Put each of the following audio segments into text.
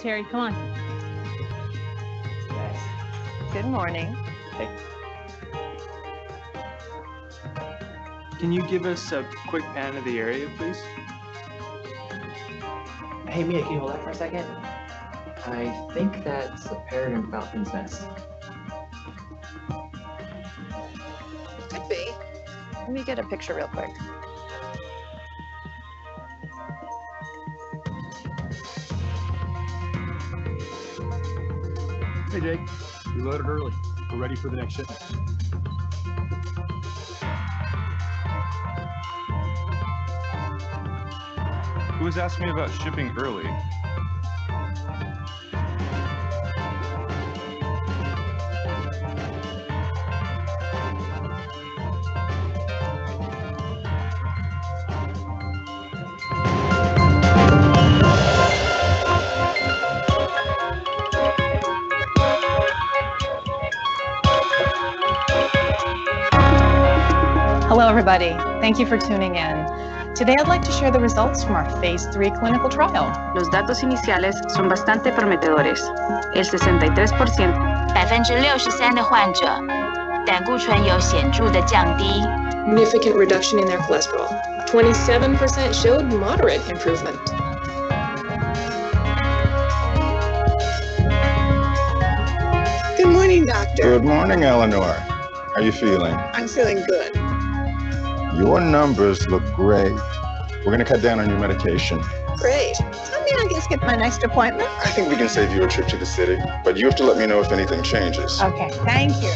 Terry, come on. Yes. Good morning. Hey. Can you give us a quick pan of the area, please? Hey, Mia, can you hold that for a second? I think that's a peregrine falcon's nest. Could be. Let me get a picture real quick. Hey, Jake. We loaded early. We're ready for the next shipment. Who was asking me about shipping early? Hello, everybody. Thank you for tuning in. Today, I'd like to share the results from our Phase 3 clinical trial. Los datos iniciales son bastante prometedores. El 63% 63%的患者胆固醇有显著的降低 significant reduction in their cholesterol. 27% showed moderate improvement. Good morning, doctor. Good morning, Eleanor. How are you feeling? I'm feeling good. Your numbers look great. We're going to cut down on your medication. Great. Tell me I can skip my next appointment. I think we can save you a trip to the city, but you have to let me know if anything changes. Okay, thank you.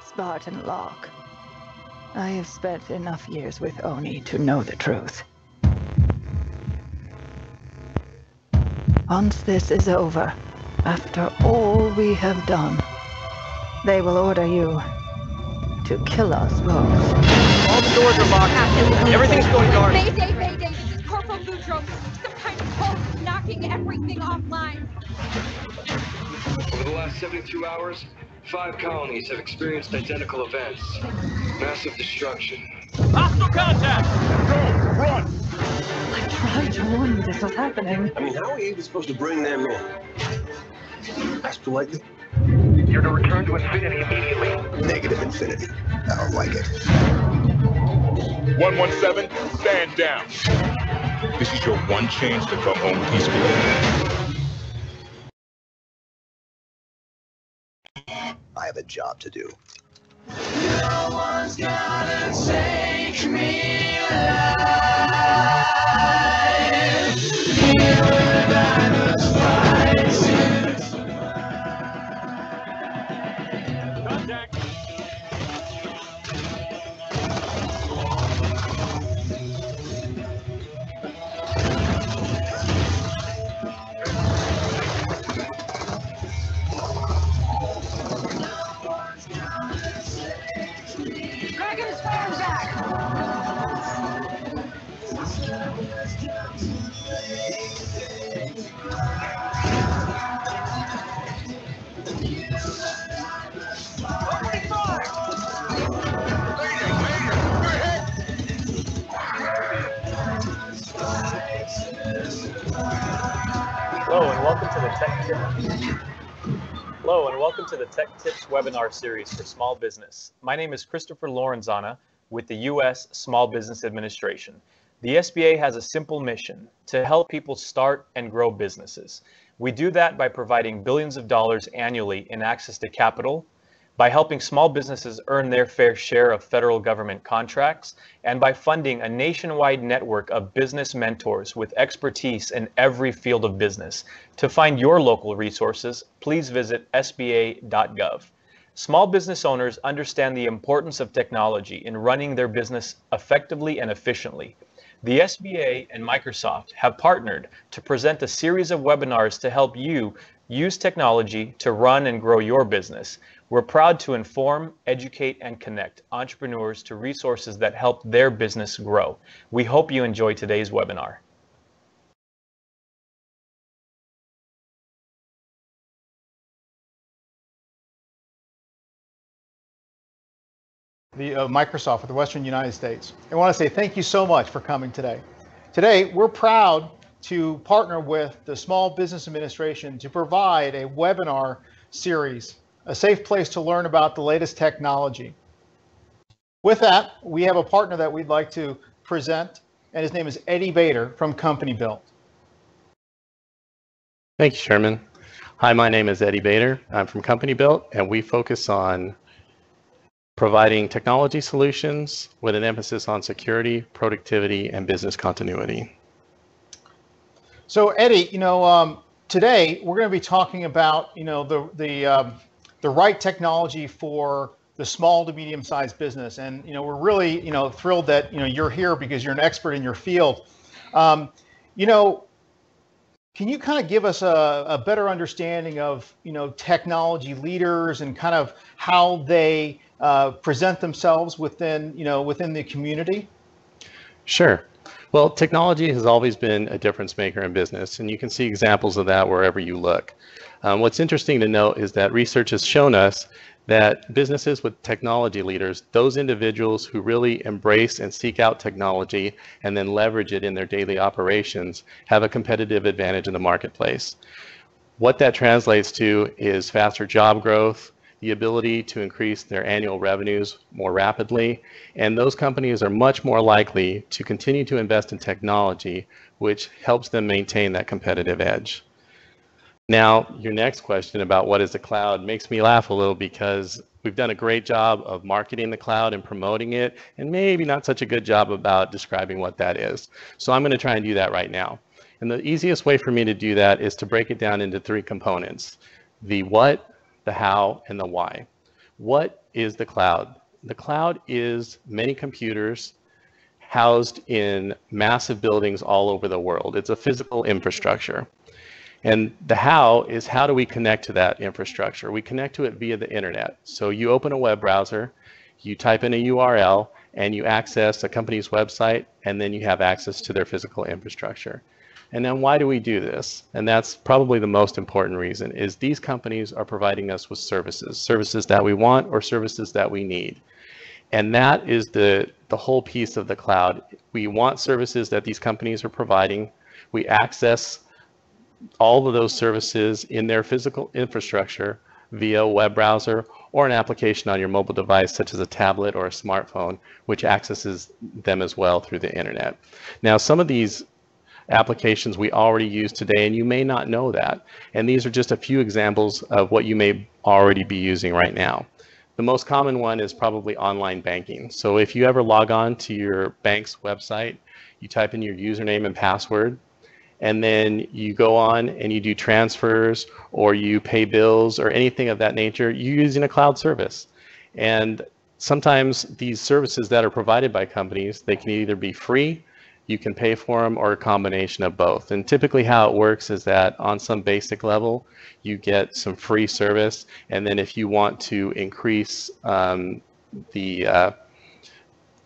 Spartan Locke. I have spent enough years with Oni to know the truth. Once this is over, after all we have done, they will order you to kill us both. All the doors are locked. Everything's going dark. Mayday, mayday, this is Corporal Boudreaux. Some kind of code knocking everything offline. Over the last 72 hours, 5 colonies have experienced identical events. Massive destruction. Hostile contact! Go! Run! I tried to warn you this was happening. I mean, how are we even supposed to bring them in? Ask politely. You're to return to infinity immediately. Negative infinity. I don't like it. 117, stand down. This is your one chance to come home peacefully. I have a job to do. No one's gonna take me alive. Here with diamonds fighting. Contact. Hello and welcome to the Tech Tips webinar series for small business. My name is Christopher Lorenzana with the U.S. Small Business Administration. The SBA has a simple mission: to help people start and grow businesses. We do that by providing billions of dollars annually in access to capital, by helping small businesses earn their fair share of federal government contracts, and by funding a nationwide network of business mentors with expertise in every field of business. To find your local resources, please visit sba.gov. Small business owners understand the importance of technology in running their business effectively and efficiently. The SBA and Microsoft have partnered to present a series of webinars to help you use technology to run and grow your business. We're proud to inform, educate, and connect entrepreneurs to resources that help their business grow. We hope you enjoy today's webinar. Microsoft for the Western United States. I want to say thank you so much for coming today. Today, we're proud to partner with the Small Business Administration to provide a webinar series, a safe place to learn about the latest technology. With that, we have a partner that we'd like to present, and his name is Eddie Bader from Company Built. Thank you, Sherman. Hi, my name is Eddie Bader. I'm from Company Built, and we focus on providing technology solutions with an emphasis on security, productivity, and business continuity. So Eddie, today we're going to be talking about, the right technology for the small to medium-sized business, and we're really, thrilled that you're here because you're an expert in your field. Can you kind of give us a better understanding of technology leaders and kind of how they present themselves within the community? Sure. Well, technology has always been a difference maker in business, and you can see examples of that wherever you look. What's interesting to note is that research has shown us that businesses with technology leaders, those individuals who really embrace and seek out technology and then leverage it in their daily operations, have a competitive advantage in the marketplace. What that translates to is faster job growth, the ability to increase their annual revenues more rapidly, and those companies are much more likely to continue to invest in technology, which helps them maintain that competitive edge. Now, your next question about what is the cloud makes me laugh a little, because we've done a great job of marketing the cloud and promoting it, and maybe not such a good job about describing what that is. So I'm going to try and do that right now. And the easiest way for me to do that is to break it down into three components: the what, the how, and the why. What is the cloud? The cloud is many computers housed in massive buildings all over the world. It's a physical infrastructure. And the how is, how do we connect to that infrastructure? We connect to it via the internet. So you open a web browser, you type in a URL, and you access a company's website, and then you have access to their physical infrastructure. And then why do we do this? And that's probably the most important reason, is these companies are providing us with services that we want or services that we need. And that is the whole piece of the cloud. We want services that these companies are providing. We access all of those services in their physical infrastructure via a web browser or an application on your mobile device, such as a tablet or a smartphone, which accesses them as well through the internet. Now, some of these applications we already use today, and you may not know that. And these are just a few examples of what you may already be using right now. The most common one is probably online banking. So if you ever log on to your bank's website, you type in your username and password, and then you go on and you do transfers or you pay bills or anything of that nature, you're using a cloud service. And sometimes these services that are provided by companies, they can either be free, you can pay for them, or a combination of both. And typically how it works is that on some basic level, you get some free service. And then if you want to increase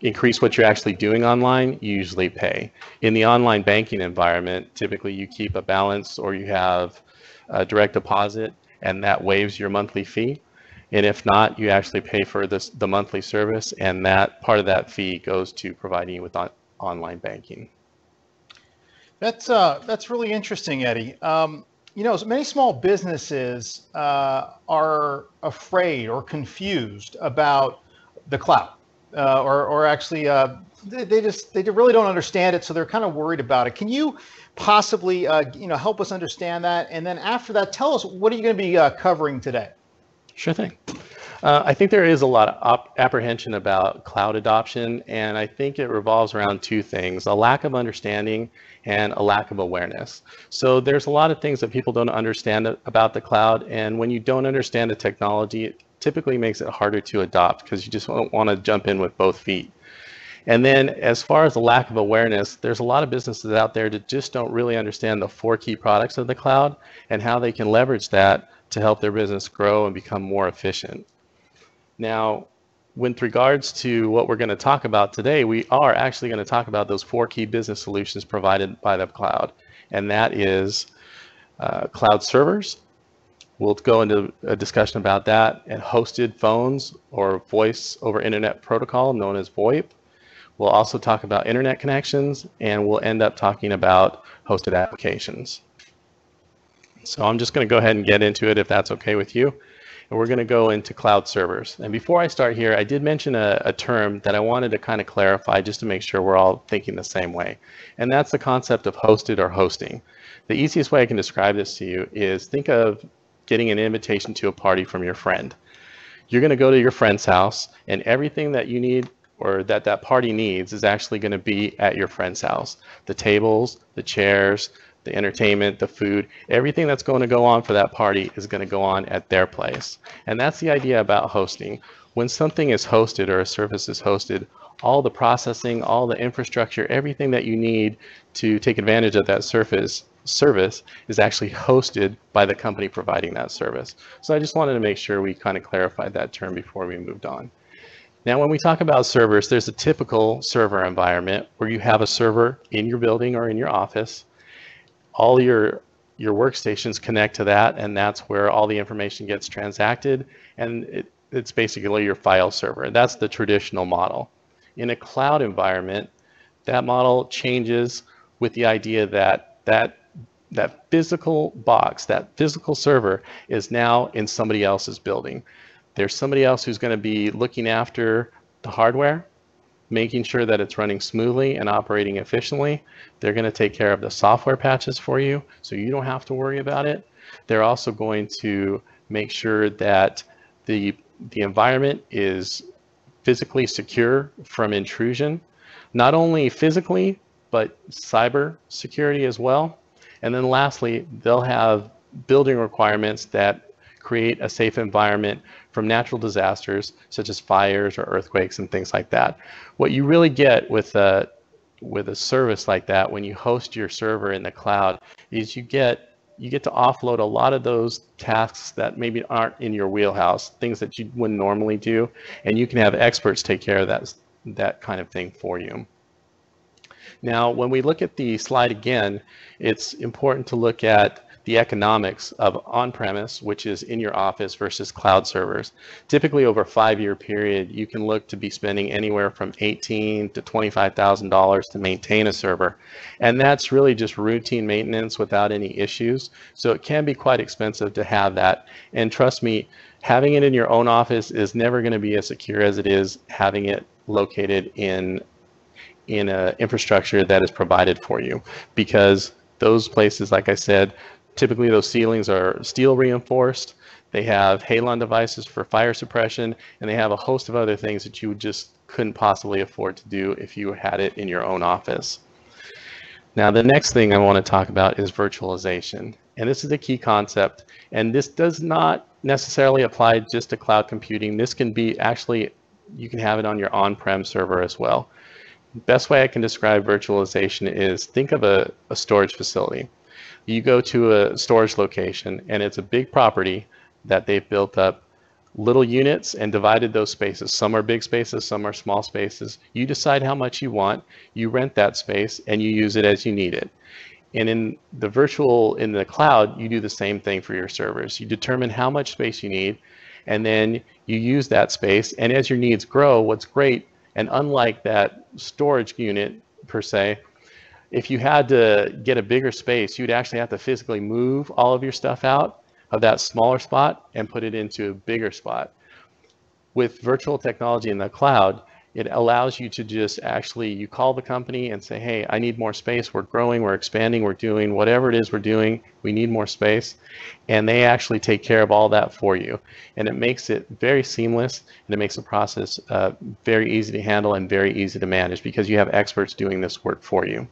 increase what you're actually doing online, you usually pay. In the online banking environment, typically you keep a balance or you have a direct deposit, and that waives your monthly fee. And if not, you actually pay for the monthly service, and that part of that fee goes to providing you with online banking. That's really interesting, Eddie. You know, many small businesses are afraid or confused about the cloud, or actually they really don't understand it, so they're kind of worried about it. Can you possibly help us understand that? And then after that, tell us, what are you going to be covering today? Sure thing. I think there is a lot of apprehension about cloud adoption, and I think it revolves around two things: a lack of understanding and a lack of awareness. So there's a lot of things that people don't understand about the cloud, and when you don't understand the technology, it typically makes it harder to adopt because you just don't want to jump in with both feet. And then as far as the lack of awareness, there's a lot of businesses out there that just don't really understand the 4 key products of the cloud and how they can leverage that to help their business grow and become more efficient. Now, with regards to what we're going to talk about today, we are actually going to talk about those 4 key business solutions provided by the cloud, and that is cloud servers. We'll go into a discussion about that, and hosted phones or voice over internet protocol known as VoIP. We'll also talk about internet connections, and we'll end up talking about hosted applications. So I'm just going to go ahead and get into it if that's okay with you. And we're going to go into cloud servers. And before I start here, I did mention a term that I wanted to kind of clarify just to make sure we're all thinking the same way. And that's the concept of hosted or hosting. The easiest way I can describe this to you is think of getting an invitation to a party from your friend. You're going to go to your friend's house, and everything that you need or that party needs is actually going to be at your friend's house. The tables, the chairs, the entertainment, the food, everything that's going to go on for that party is going to go on at their place. And that's the idea about hosting. When something is hosted or a service is hosted, all the processing, all the infrastructure, everything that you need to take advantage of that service is actually hosted by the company providing that service. So I just wanted to make sure we kind of clarified that term before we moved on. Now, when we talk about servers, there's a typical server environment where you have a server in your building or in your office. All your workstations connect to that, and that's where all the information gets transacted, and it's basically your file server. That's the traditional model. In a cloud environment, that model changes with the idea that that physical box, that physical server is now in somebody else's building. There's somebody else who's going to be looking after the hardware, making sure that it's running smoothly and operating efficiently. They're going to take care of the software patches for you, so you don't have to worry about it. They're also going to make sure that the environment is physically secure from intrusion, not only physically, but cyber security as well. And then lastly, they'll have building requirements that create a safe environment from natural disasters such as fires or earthquakes and things like that. What you really get with a service like that when you host your server in the cloud is you get to offload a lot of those tasks that maybe aren't in your wheelhouse, things that you wouldn't normally do, and you can have experts take care of that kind of thing for you. Now, when we look at the slide again, it's important to look at the economics of on-premise, which is in your office, versus cloud servers. Typically over a 5-year period, you can look to be spending anywhere from $18,000 to $25,000 to maintain a server. And that's really just routine maintenance without any issues. So it can be quite expensive to have that. And trust me, having it in your own office is never going to be as secure as it is having it located in an infrastructure that is provided for you, because those places, like I said, typically those ceilings are steel reinforced. They have halon devices for fire suppression, and they have a host of other things that you just couldn't possibly afford to do if you had it in your own office. Now, the next thing I want to talk about is virtualization. And this is a key concept, and this does not necessarily apply just to cloud computing. This can be actually, you can have it on your on-prem server as well. Best way I can describe virtualization is think of a storage facility. You go to a storage location, and it's a big property that they've built up little units and divided those spaces. Some are big spaces, some are small spaces. You decide how much you want, you rent that space, and you use it as you need it. And in the cloud, you do the same thing for your servers. You determine how much space you need, and then you use that space. And as your needs grow, what's great, and unlike that storage unit per se, if you had to get a bigger space, you'd actually have to physically move all of your stuff out of that smaller spot and put it into a bigger spot. With virtual technology in the cloud, it allows you to just actually, you call the company and say, hey, I need more space. We're growing, we're expanding, we're doing whatever it is we're doing. We need more space. And they actually take care of all that for you. And it makes it very seamless, and it makes the process very easy to handle and very easy to manage because you have experts doing this work for you.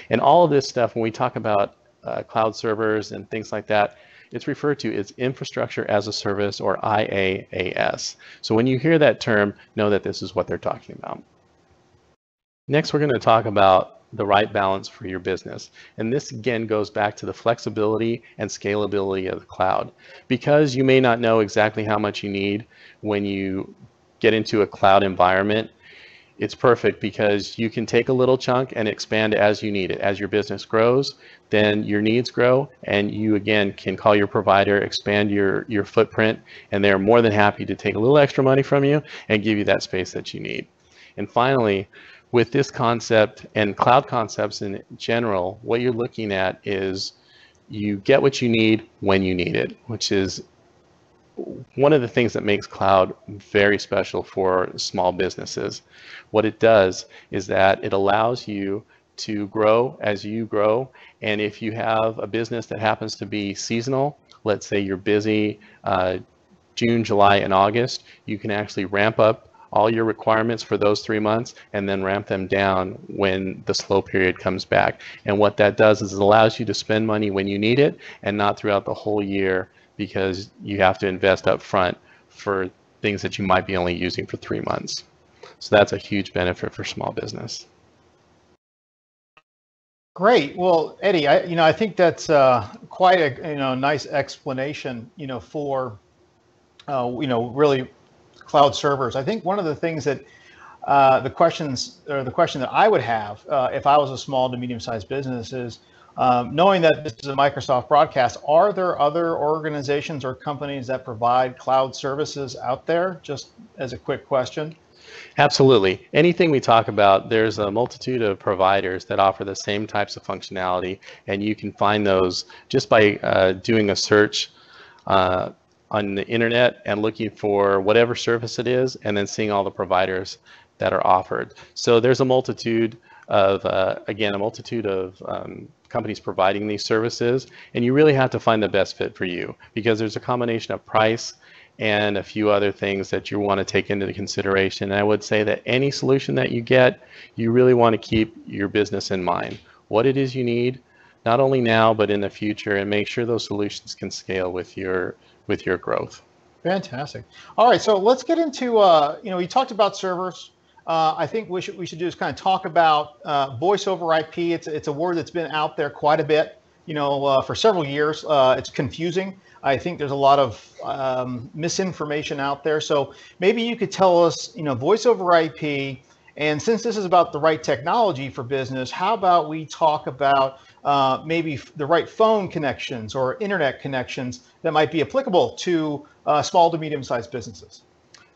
And all of this stuff, when we talk about cloud servers and things like that, it's referred to as infrastructure as a service, or IaaS. So when you hear that term, know that this is what they're talking about. Next, we're going to talk about the right balance for your business. And this again goes back to the flexibility and scalability of the cloud. Because you may not know exactly how much you need when you get into a cloud environment, it's perfect because you can take a little chunk and expand as you need it. As your business grows, then your needs grow, and you again can call your provider, expand your footprint, and they're more than happy to take a little extra money from you and give you that space that you need. And finally, with this concept and cloud concepts in general, what you're looking at is you get what you need when you need it, which is one of the things that makes cloud very special for small businesses. What it does is that it allows you to grow as you grow. And if you have a business that happens to be seasonal, let's say you're busy June, July, and August, you can actually ramp up all your requirements for those 3 months and then ramp them down when the slow period comes back. And what that does is it allows you to spend money when you need it and not throughout the whole year, because you have to invest up front for things that you might be only using for 3 months. So that's a huge benefit for small business. Great. Well, Eddie, I think that's quite a nice explanation, for really cloud servers. I think one of the things that the question that I would have if I was a small to medium-sized business is, knowing that this is a Microsoft broadcast, are there other organizations or companies that provide cloud services out there? Just as a quick question. Absolutely. Anything we talk about, there's a multitude of providers that offer the same types of functionality, and you can find those just by doing a search on the internet and looking for whatever service it is, and then seeing all the providers that are offered. So there's a multitude of, again, a multitude of companies providing these services, and you really have to find the best fit for you, because there's a combination of price and a few other things that you want to take into consideration. And I would say that any solution that you get, you really want to keep your business in mind, what it is you need, not only now but in the future, and make sure those solutions can scale with your growth. Fantastic. All right, so let's get into you talked about servers. I think we should do is kind of talk about voice over IP. It's a word that's been out there quite a bit, for several years. It's confusing. I think there's a lot of misinformation out there. So maybe you could tell us, voice over IP, and since this is about the right technology for business, how about we talk about maybe the right phone connections or internet connections that might be applicable to small to medium-sized businesses?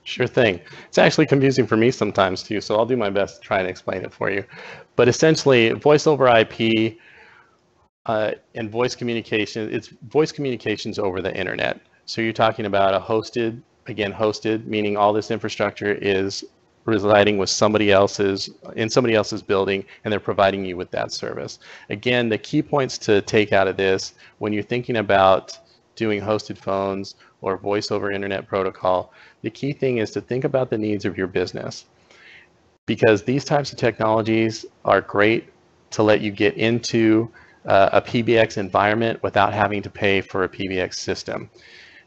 Sure thing. It's actually confusing for me sometimes too, so I'll do my best to try and explain it for you. But essentially, voice over IP and voice communication, it's voice communications over the internet. So you're talking about a hosted, meaning all this infrastructure is residing with in somebody else's building, and they're providing you with that service. Again, the key points to take out of this when you're thinking about doing hosted phones or voice over internet protocol, the key thing is to think about the needs of your business, because these types of technologies are great to let you get into a PBX environment without having to pay for a PBX system.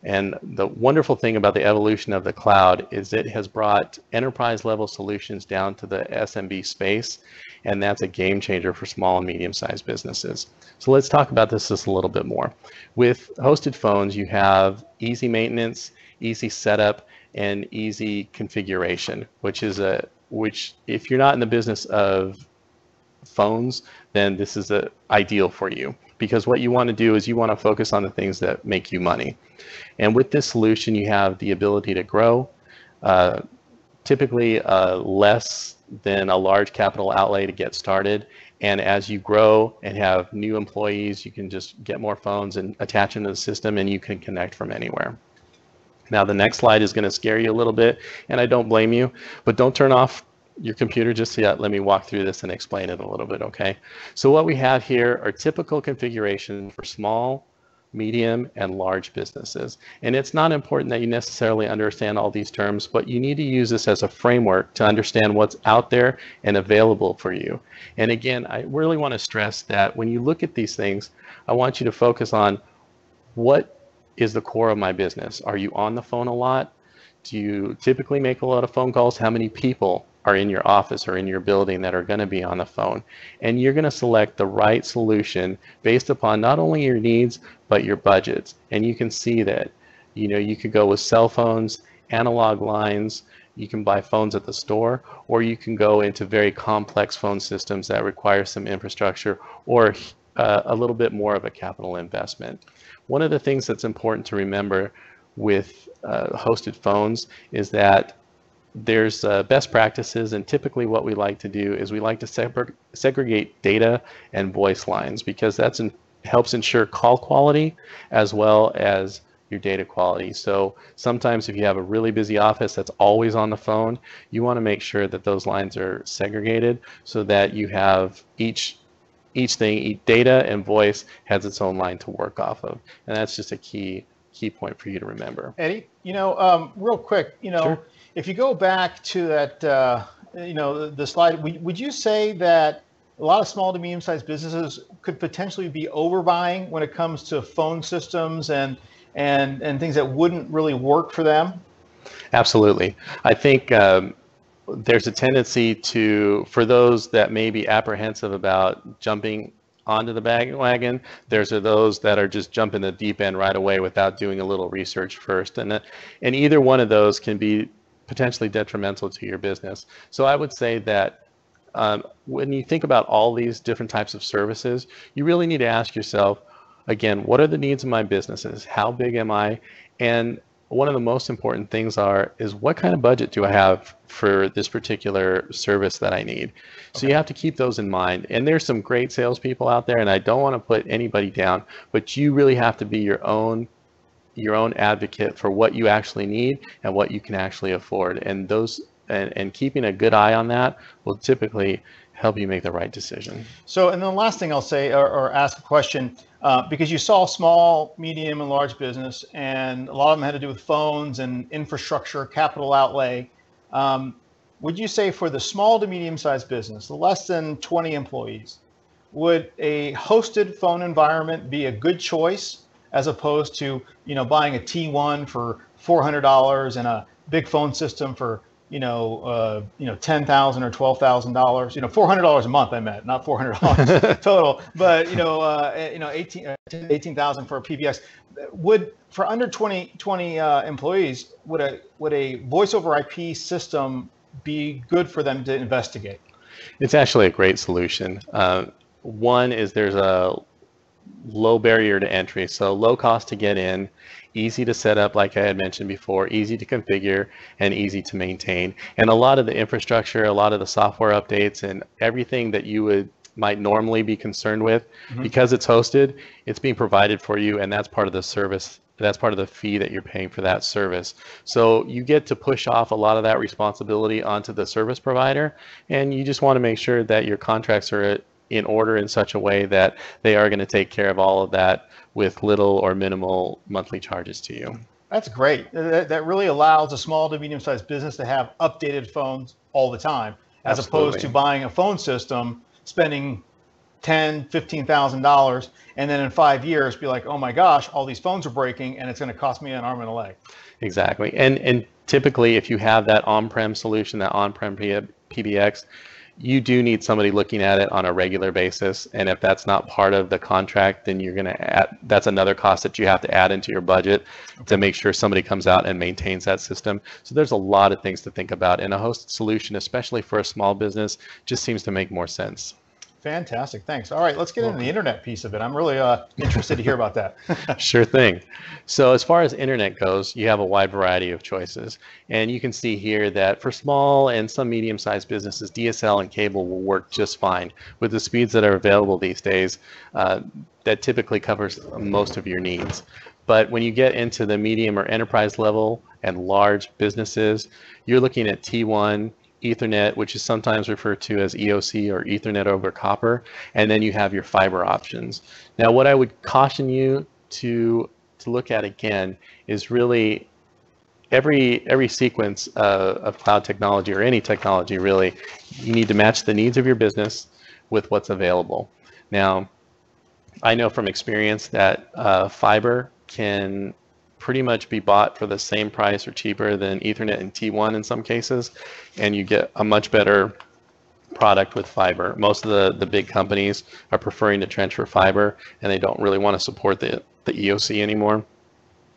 And the wonderful thing about the evolution of the cloud is it has brought enterprise level solutions down to the SMB space, and that's a game changer for small and medium-sized businesses. So let's talk about this just a little bit more. With hosted phones, you have easy maintenance, easy setup, and easy configuration, which if you're not in the business of phones, then this is ideal for you, because what you want to do is you want to focus on the things that make you money. And with this solution, you have the ability to grow, typically less than a large capital outlay to get started, And as you grow and have new employees, you can just get more phones and attach them to the system, and you can connect from anywhere. Now, the next slide is going to scare you a little bit, and I don't blame you, but don't turn off your computer just yet. Let me walk through this and explain it a little bit, okay? So what we have here are typical configurations for small, medium, and large businesses. And it's not important that you necessarily understand all these terms, but you need to use this as a framework to understand what's out there and available for you. And again, I really want to stress that when you look at these things, I want you to focus on what is the core of my business. Are you on the phone a lot? Do you typically make a lot of phone calls? How many people are in your office or in your building that are going to be on the phone? And you're going to select the right solution based upon not only your needs, but your budgets. And you can see that, you know, you could go with cell phones, analog lines, you can buy phones at the store, or you can go into very complex phone systems that require some infrastructure or a little bit more of a capital investment. One of the things that's important to remember with hosted phones is that there's best practices, and typically what we like to do is we like to segregate data and voice lines, because that helps ensure call quality as well as your data quality. So sometimes if you have a really busy office that's always on the phone, you want to make sure that those lines are segregated so that you have each data and voice has its own line to work off of. And that's just a key point for you to remember. Eddie, you know, real quick, you know, sure. If you go back to that, you know, the slide, would you say that a lot of small to medium-sized businesses could potentially be overbuying when it comes to phone systems and things that wouldn't really work for them? Absolutely. I think there's a tendency for those that may be apprehensive about jumping onto the bandwagon, there's those that are just jumping the deep end right away without doing a little research first. And either one of those can be potentially detrimental to your business. So I would say that when you think about all these different types of services, you really need to ask yourself, again, what are the needs of my businesses? How big am I? And one of the most important things is what kind of budget do I have for this particular service that I need? So you have to keep those in mind. And there's some great salespeople out there, and I don't want to put anybody down, but you really have to be your own advocate for what you actually need and what you can actually afford. And and keeping a good eye on that will typically help you make the right decision. So, and then the last thing I'll say or ask a question, because you saw small, medium, and large business, and a lot of them had to do with phones and infrastructure, capital outlay. Would you say for the small to medium-sized business, the less than 20 employees, would a hosted phone environment be a good choice as opposed to, you know, buying a T1 for $400 and a big phone system for $10,000 or $12,000, $400 a month I meant, not $400 total, but $18,000 for a PBX. For under 20 employees, would a voice over IP system be good for them to investigate? It's actually a great solution. One is there's a low barrier to entry, so low cost to get in, easy to set up, like I had mentioned before, easy to configure, and easy to maintain. And a lot of the infrastructure, a lot of the software updates, and everything that you might normally be concerned with, because it's hosted, it's being provided for you, and that's part of the service. That's part of the fee that you're paying for that service. So you get to push off a lot of that responsibility onto the service provider, and you just want to make sure that your contracts are in order in such a way that they are going to take care of all of that with little or minimal monthly charges to you. That's great. That really allows a small to medium-sized business to have updated phones all the time, as opposed to buying a phone system, spending $10,000, $15,000, and then in 5 years be like, oh my gosh, all these phones are breaking and it's going to cost me an arm and a leg. Exactly. And typically if you have that on-prem solution, that on-prem PBX, you do need somebody looking at it on a regular basis. And if that's not part of the contract, then you're going to add, that's another cost that you have to add into your budget to make sure somebody comes out and maintains that system. So there's a lot of things to think about. And a hosted solution, especially for a small business, just seems to make more sense. Fantastic. Thanks. All right, let's get into the internet piece of it. I'm really interested to hear about that. Sure thing. So as far as internet goes, you have a wide variety of choices. And you can see here that for small and some medium-sized businesses, DSL and cable will work just fine. With the speeds that are available these days, that typically covers most of your needs. But when you get into the medium or enterprise level and large businesses, you're looking at T1, Ethernet, which is sometimes referred to as EOC or Ethernet over copper, and then you have your fiber options. Now, what I would caution you to look at again is really every sequence of cloud technology or any technology really, you need to match the needs of your business with what's available. Now, I know from experience that fiber can pretty much be bought for the same price or cheaper than Ethernet and T1 in some cases, and you get a much better product with fiber. Most of the big companies are preferring to trench for fiber, and they don't really want to support the EOC anymore.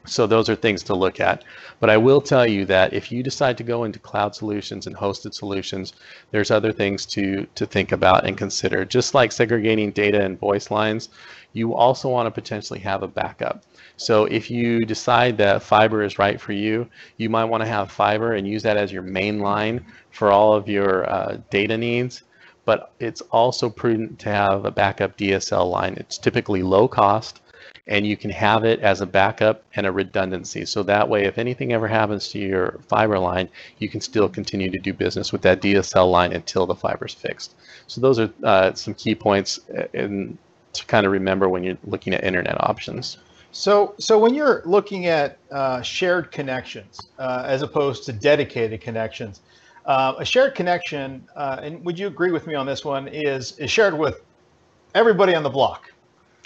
So those are things to look at. But I will tell you that if you decide to go into cloud solutions and hosted solutions, there's other things to think about and consider. Just like segregating data and voice lines, you also want to potentially have a backup. So if you decide that fiber is right for you, you might want to have fiber and use that as your main line for all of your data needs. But it's also prudent to have a backup DSL line. It's typically low cost, and you can have it as a backup and a redundancy. So that way, if anything ever happens to your fiber line, you can still continue to do business with that DSL line until the fiber's fixed. So those are some key points to kind of remember when you're looking at internet options. So when you're looking at shared connections as opposed to dedicated connections, a shared connection, and would you agree with me on this one, is shared with everybody on the block?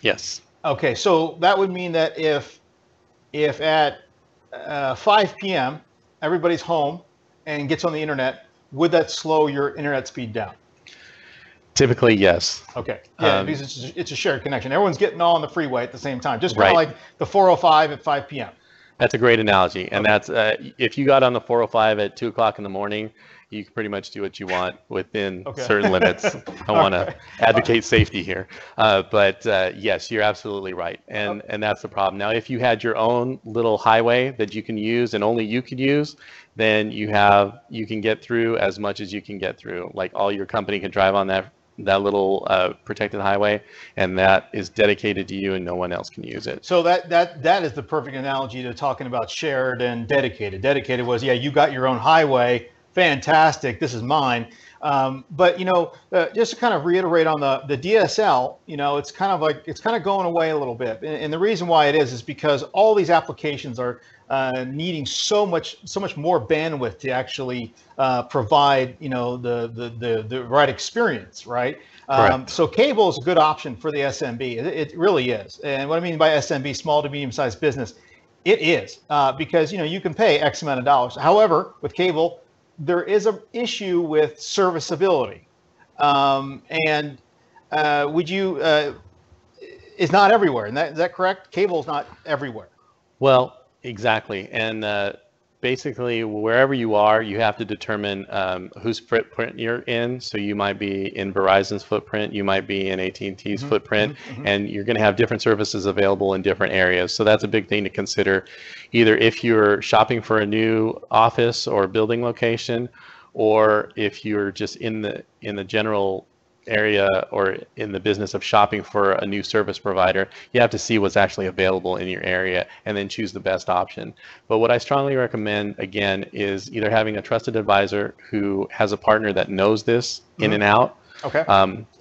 Yes. Okay, so that would mean that if at 5 p.m. everybody's home and gets on the internet, would that slow your internet speed down? Typically, yes. Okay. Yeah, because it's a shared connection. Everyone's getting on the freeway at the same time, just kind of like the 405 at 5 p.m. That's a great analogy. And that's if you got on the 405 at 2 o'clock in the morning, you can pretty much do what you want within certain limits. I want to advocate safety here. But yes, you're absolutely right. And that's the problem. Now, if you had your own little highway that you can use and only you could use, then you can get through as much as you can get through. Like all your company can drive on that little protected highway, and that is dedicated to you and no one else can use it. So that is the perfect analogy to talking about shared and dedicated. Dedicated was, yeah, you got your own highway, fantastic, this is mine. But just to kind of reiterate on the DSL, it's kind of going away a little bit, and the reason why it is because all these applications are needing so much more bandwidth to actually provide the right experience, right? So cable is a good option for the SMB. It really is. And what I mean by SMB, small to medium sized business, it is because you can pay X amount of dollars. However, with cable, there is an issue with serviceability, and it's not everywhere. And is that correct? Cable is not everywhere. Well, exactly. And basically, wherever you are, you have to determine whose footprint you're in. So you might be in Verizon's footprint, you might be in AT&T's footprint, and you're going to have different services available in different areas. So that's a big thing to consider, either if you're shopping for a new office or building location, or if you're just in the general area or in the business of shopping for a new service provider. You have to see what's actually available in your area and then choose the best option. But what I strongly recommend, again, is either having a trusted advisor who has a partner that knows this in and out. Okay.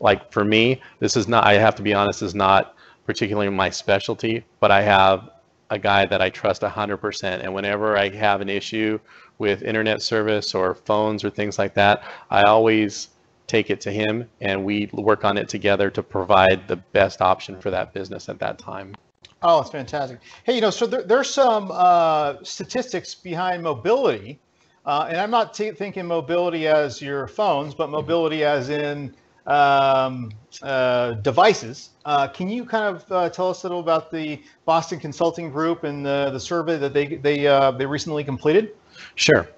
Like for me, this is not, I have to be honest, is not particularly my specialty, but I have a guy that I trust 100%. And whenever I have an issue with internet service or phones or things like that, I always take it to him and we work on it together to provide the best option for that business at that time. Oh, it's fantastic. Hey, so there's some statistics behind mobility, and I'm not thinking mobility as your phones, but mobility as in devices. Can you kind of tell us a little about the Boston Consulting Group and the survey that they recently completed? Sure.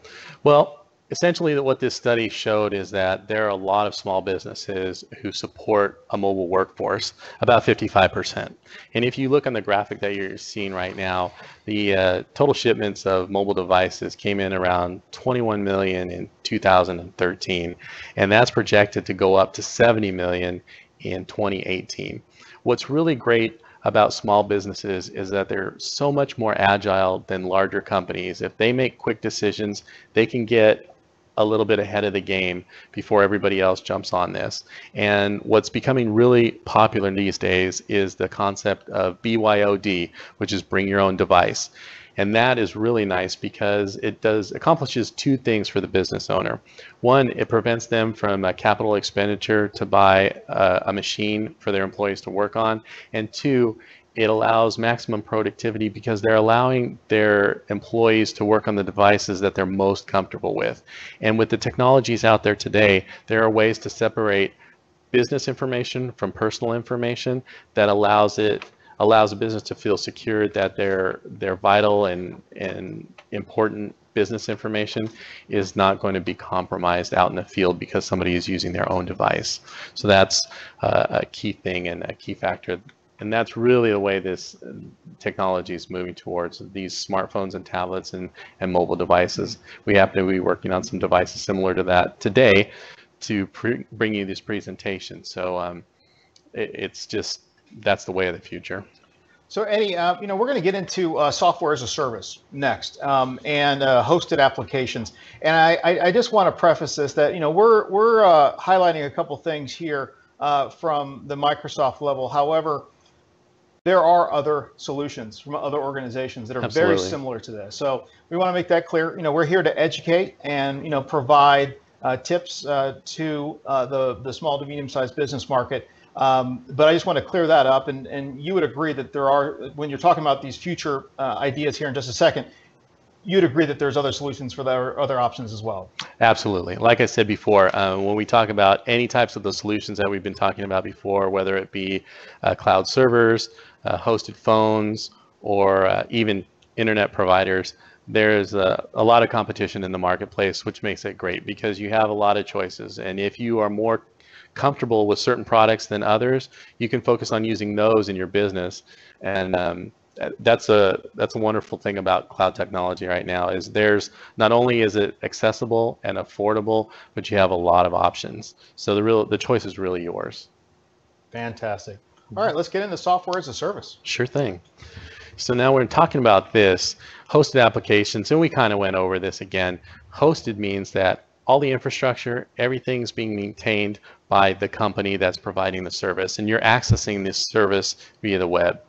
Well, essentially what this study showed is that there are a lot of small businesses who support a mobile workforce, about 55%. And if you look on the graphic that you're seeing right now, the total shipments of mobile devices came in around 21 million in 2013, and that's projected to go up to 70 million in 2018. What's really great about small businesses is that they're so much more agile than larger companies. If they make quick decisions, they can get a little bit ahead of the game before everybody else jumps on this. And what's becoming really popular these days is the concept of BYOD, which is bring your own device. And that is really nice because it accomplishes two things for the business owner. One, it prevents them from a capital expenditure to buy a machine for their employees to work on. And two, it allows maximum productivity because they're allowing their employees to work on the devices that they're most comfortable with. And with the technologies out there today, there are ways to separate business information from personal information that allows a business to feel secure that their vital and important business information is not going to be compromised out in the field because somebody is using their own device. So that's a key thing and a key factor. And that's really the way this technology is moving towards, these smartphones and tablets and mobile devices. We happen to be working on some devices similar to that today to bring you this presentation. So it's just, that's the way of the future. So Eddie, we're going to get into software as a service next, and hosted applications. And I just want to preface this that we're highlighting a couple things here from the Microsoft level. However, there are other solutions from other organizations that are Absolutely. very similar to this. So we want to make that clear. We're here to educate and provide tips to the small to medium-sized business market. But I just want to clear that up, and you would agree that there are, when you're talking about these future ideas here in just a second, you'd agree that there's other solutions for the other options as well. Absolutely. Like I said before, when we talk about any types of the solutions that we've been talking about before, whether it be cloud servers, hosted phones, or even internet providers, there's a lot of competition in the marketplace, which makes it great because you have a lot of choices. And if you are more comfortable with certain products than others, you can focus on using those in your business. And that's a wonderful thing about cloud technology right now, is there's not only is it accessible and affordable, but you have a lot of options. So the choice is really yours. Fantastic. All right, let's get into software as a service. Sure thing. So now we're talking about this hosted applications, and we kind of went over this again. Hosted means that all the infrastructure, everything's being maintained by the company that's providing the service, and you're accessing this service via the web.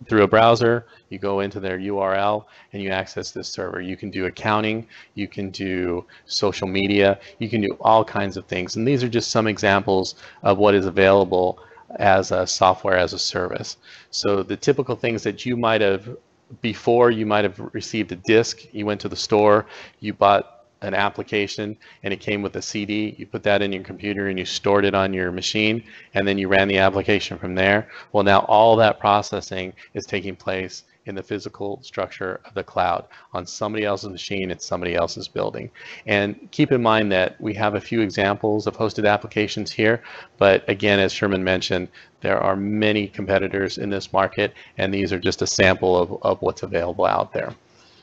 Through a browser, you go into their URL and you access this server. You can do accounting, you can do social media, you can do all kinds of things. And these are just some examples of what is available as a software as a service. So the typical things that you might have, before you might have received a disk, you went to the store, you bought an application and it came with a CD, you put that in your computer and you stored it on your machine, and then you ran the application from there. Well, now all that processing is taking place in the physical structure of the cloud on somebody else's machine at somebody else's building. And keep in mind that we have a few examples of hosted applications here, but again, as Sherman mentioned, there are many competitors in this market, and these are just a sample of what's available out there.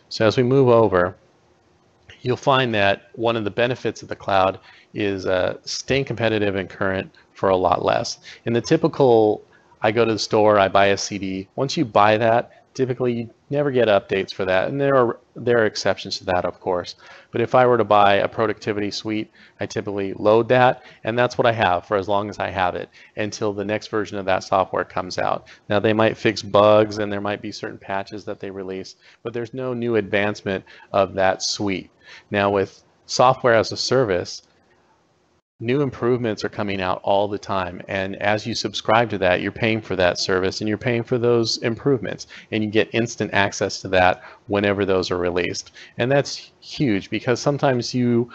So as we move over, you'll find that one of the benefits of the cloud is staying competitive and current for a lot less. In the typical, I go to the store, I buy a CD. Once you buy that, typically you never get updates for that, and there are exceptions to that, of course. But if I were to buy a productivity suite, I typically load that, and that's what I have for as long as I have it until the next version of that software comes out. Now they might fix bugs and there might be certain patches that they release, but there's no new advancement of that suite. Now with software as a service, new improvements are coming out all the time, and as you subscribe to that, you're paying for that service and you're paying for those improvements, and you get instant access to that whenever those are released. And that's huge because sometimes you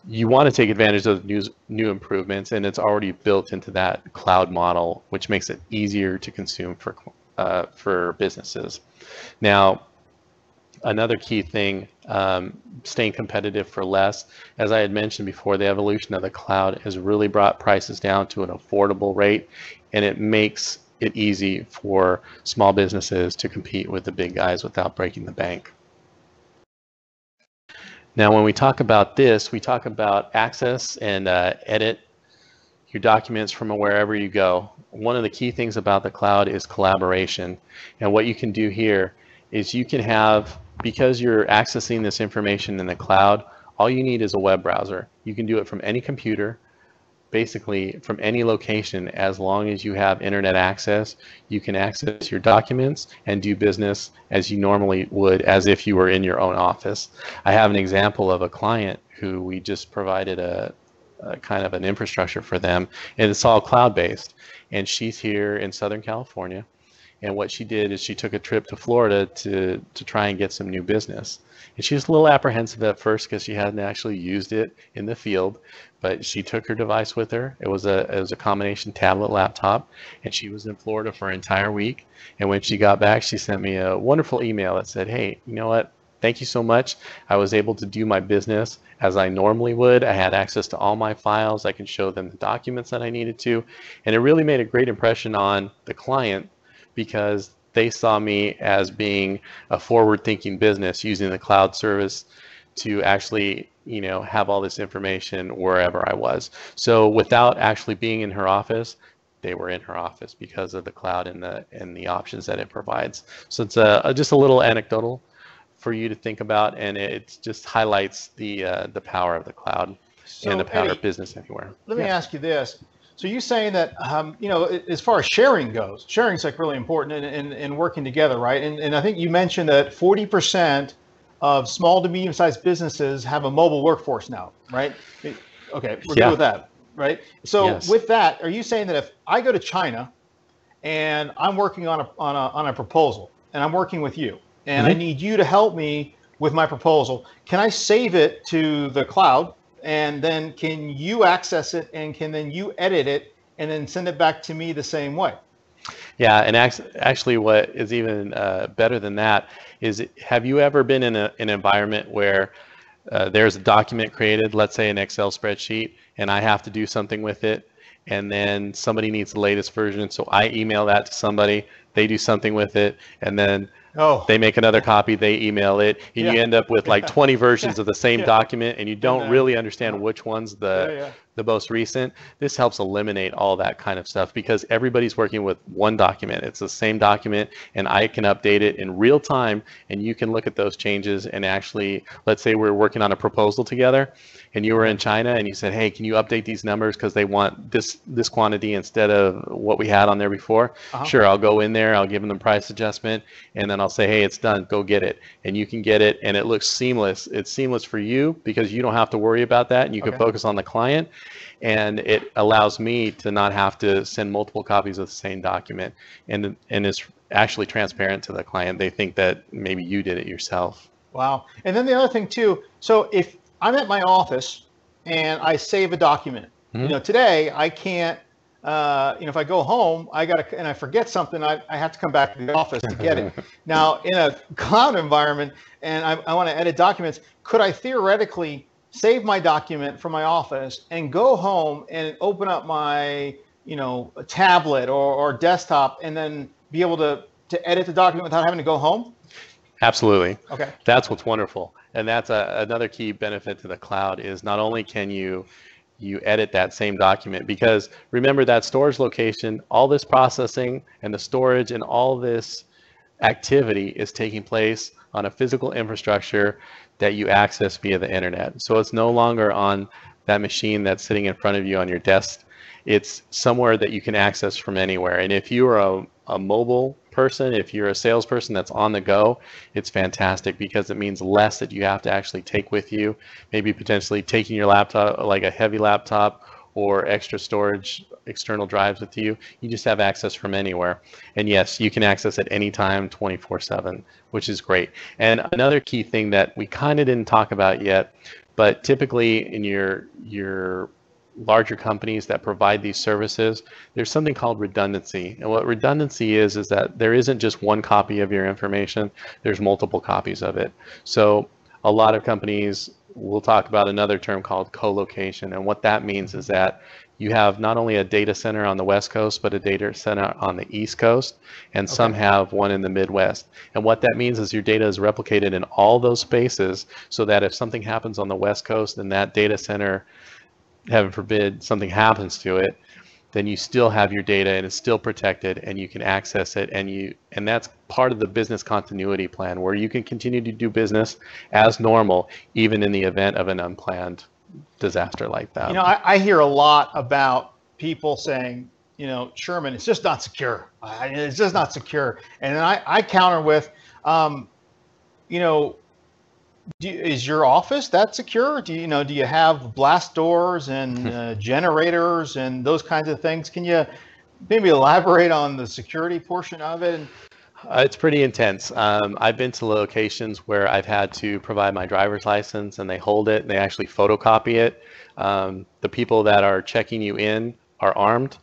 want to take advantage of new improvements, and it's already built into that cloud model, which makes it easier to consume for businesses. Now, Another key thing, staying competitive for less. As I had mentioned before, the evolution of the cloud has really brought prices down to an affordable rate, and it makes it easy for small businesses to compete with the big guys without breaking the bank. Now, when we talk about this, we talk about access and edit your documents from wherever you go. One of the key things about the cloud is collaboration. And what you can do here is you can have, because you're accessing this information in the cloud, all you need is a web browser. You can do it from any computer, basically from any location. As long as you have internet access, you can access your documents and do business as you normally would, as if you were in your own office. I have an example of a client who we just provided a kind of an infrastructure for them, and it's all cloud-based. And she's here in Southern California, and what she did is she took a trip to Florida to try and get some new business. And she was a little apprehensive at first because she hadn't actually used it in the field, but she took her device with her. It was a combination tablet laptop, and she was in Florida for an entire week. And when she got back, she sent me a wonderful email that said, "Hey, you know what? Thank you so much. I was able to do my business as I normally would. I had access to all my files. I can show them the documents that I needed to." And it really made a great impression on the client because they saw me as being a forward-thinking business using the cloud service to actually, you know, have all this information wherever I was. So without actually being in her office, they were in her office because of the cloud and the options that it provides. So it's just a little anecdotal for you to think about, and it just highlights the power of the cloud and the power of business anywhere. Let me ask you this. So you're saying that, you know, as far as sharing goes, sharing's like really important in working together, right? And I think you mentioned that 40% of small to medium-sized businesses have a mobile workforce now, right? Okay, we're good with that, right? So with that, are you saying that if I go to China and I'm working on a proposal and I'm working with you, and I need you to help me with my proposal, can I save it to the cloud, and then can you access it, and can then you edit it and then send it back to me the same way? Yeah, and actually what is even better than that is, have you ever been in an environment where there's a document created, let's say an Excel spreadsheet, and I have to do something with it, and then somebody needs the latest version, so I email that to somebody, they do something with it, and then they make another copy, they email it, and you end up with like 20 versions of the same document, and you don't really understand which one's the most recent. This helps eliminate all that kind of stuff because everybody's working with one document. It's the same document, and I can update it in real time, and you can look at those changes and actually, let's say we're working on a proposal together, and you were in China, and you said, "Hey, can you update these numbers because they want this quantity instead of what we had on there before?" Sure, I'll go in there, I'll give them the price adjustment, and then I'll say, "Hey, it's done, go get it." And you can get it, and it looks seamless. It's seamless for you because you don't have to worry about that, and you can focus on the client. And it allows me to not have to send multiple copies of the same document, and it's actually transparent to the client. They think that maybe you did it yourself. Wow. And then the other thing too, so if I'm at my office and I save a document, you know, today I can't, you know, if I go home, and I forget something, I have to come back to the office to get it. Now, in a cloud environment, and I want to edit documents, could I theoretically save my document from my office and go home and open up my, you know, tablet or desktop and then be able to edit the document without having to go home? Absolutely. Okay. That's what's wonderful. And that's another key benefit to the cloud is not only can you edit that same document, because remember that storage location, all this processing and the storage and all this activity is taking place on a physical infrastructure that you access via the internet. So it's no longer on that machine that's sitting in front of you on your desk. It's somewhere that you can access from anywhere. And if you are a mobile person, if you're a salesperson that's on the go, it's fantastic because it means less that you have to actually take with you, maybe potentially taking your laptop, like a heavy laptop or extra storage, external drives with you. You just have access from anywhere. And yes, you can access it anytime, 24/7, which is great. And another key thing that we kind of didn't talk about yet, but typically in your larger companies that provide these services, there's something called redundancy. And what redundancy is that there isn't just one copy of your information, there's multiple copies of it. So a lot of companies will talk about another term called co-location. And what that means is that you have not only a data center on the West Coast, but a data center on the East Coast, and some have one in the Midwest. And what that means is your data is replicated in all those spaces so that if something happens on the West Coast and that data center, heaven forbid, something happens to it, then you still have your data and it's still protected and you can access it, and that's part of the business continuity plan where you can continue to do business as normal even in the event of an unplanned disaster like that. You know, I hear a lot about people saying, you know, Sherman, it's just not secure. It's just not secure. And then I counter with, you know, is your office that secure? Do you have blast doors and generators and those kinds of things? Can you maybe elaborate on the security portion of it? It's pretty intense. I've been to locations where I've had to provide my driver's license and they hold it and they actually photocopy it. The people that are checking you in are armed